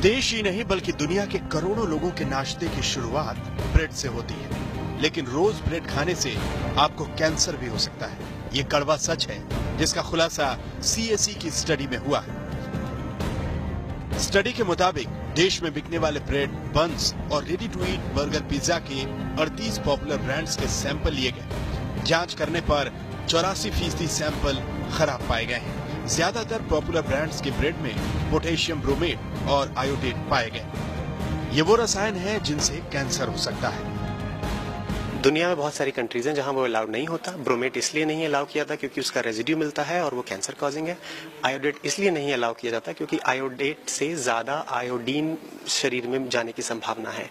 देश ही नहीं बल्कि दुनिया के करोड़ों लोगों के नाश्ते की शुरुआत ब्रेड से होती है, लेकिन रोज ब्रेड खाने से आपको कैंसर भी हो सकता है। ये कड़वा सच है, जिसका खुलासा CSE की स्टडी में हुआ है। स्टडी के मुताबिक देश में बिकने वाले ब्रेड, बन्स और ready to eat burger, pizza के 38 पॉपुलर ब्रांड्स के सैंपल लिए गए। जांच करने पर 84% सैंपल खराब पाए गए हैं। ज्यादातर पॉपुलर ब्रांड्स के ब्रेड में पोटेशियम ब्रोमेट और आयोडेट पाए गए। ये वो रसायन है जिनसे कैंसर हो सकता है। दुनिया में बहुत सारी कंट्रीज हैं जहां वो अलाउड नहीं होता। ब्रोमेट इसलिए नहीं अलाउ किया था क्योंकि उसका रेजिड्यू मिलता है और वो कैंसर कॉजिंग है। आयोडेट इसलिए नहीं अलाउ किया जाता क्योंकि आयोडेट से ज्यादा आयोडीन शरीर में जाने की संभावना है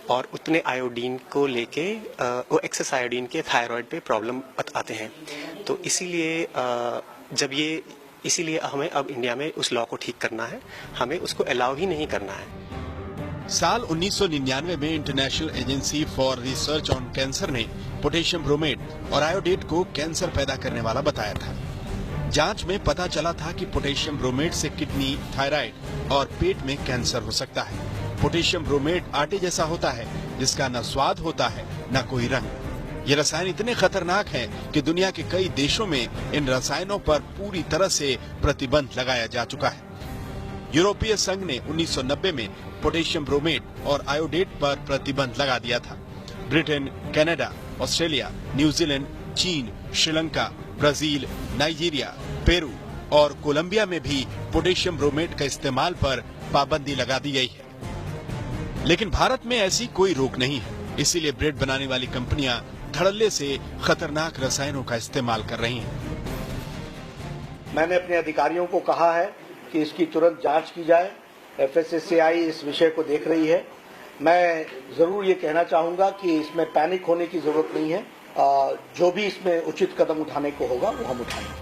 और उतने आयोडीन को लेके वो एक्सेस आयोडीन के थायराइड पे प्रॉब्लम आते हैं। तो इसीलिए हमें अब इंडिया में उस लॉ को ठीक करना है, हमें उसको अलाउ ही नहीं करना है। साल 1999 में international agency for research on cancer ने पोटेशियम ब्रोमेट और आयोडेट को कैंसर पैदा करने वाला बताया था। जांच में पता चला था कि पोटेशियम ब्रोमेट से किडनी, थायराइड और पेट में कैंसर हो सकता है। पोटेशियम ब्रोमेट आटे जैसा होता है, जिसका न स्वाद होता है न कोई रंग। ये रसायन इतने खतरनाक हैं कि दुनिया के कई देशों में इन रसायनों पर पूरी तरह से प्रतिबंध लगाया जा चुका है। यूरोपीय संघ ने 1990 में पोटेशियम ब्रोमेट और आयोडेट पर प्रतिबंध लगा दिया था। ब्रिटेन, कनाडा, ऑस्ट्रेलिया, न्यूजीलैंड, चीन, श्रीलंका, ब्राजील, नाइजीरिया, पेरू और कोलंबिया में भी पोटेशियम ब्रोमेट का इस्तेमाल पर पाबंदी लगा दी गई है। लेकिन भारत में ऐसी कोई रोक नहीं है, इसीलिए ब्रेड बनाने वाली कंपनियां धड़ल्ले से खतरनाक रसायनों का इस्तेमाल कर रही हैं। मैंने अपने अधिकारियों को कहा है कि इसकी तुरंत जांच की जाए। FSSAI इस विषय को देख रही है। मैं जरूर ये कहना चाहूंगा कि इसमें पैनिक होने की जरूरत नहीं है। जो भी इसमें उचित कदम उठाने को होगा वो हम उठाएंगे।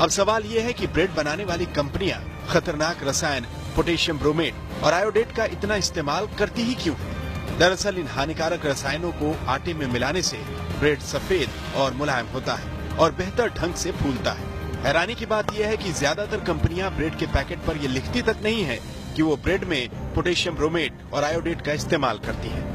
अब सवाल ये है कि ब्रेड बनाने वाली कंपनियां खतरनाक रसायन पोटेशियम ब्रोमेट और आयोडेट का इतना इस्तेमाल करती ही क्यों है? दरअसल इन हानिकारक रसायनों को आटे में मिलाने से ब्रेड सफेद और मुलायम होता है और बेहतर ढंग से फूलता है। हैरानी की बात यह है कि ज्यादातर कंपनियां ब्रेड के पैकेट पर ये लिखती तक नहीं है कि वो ब्रेड में पोटेशियम ब्रोमेट और आयोडेट का इस्तेमाल करती हैं।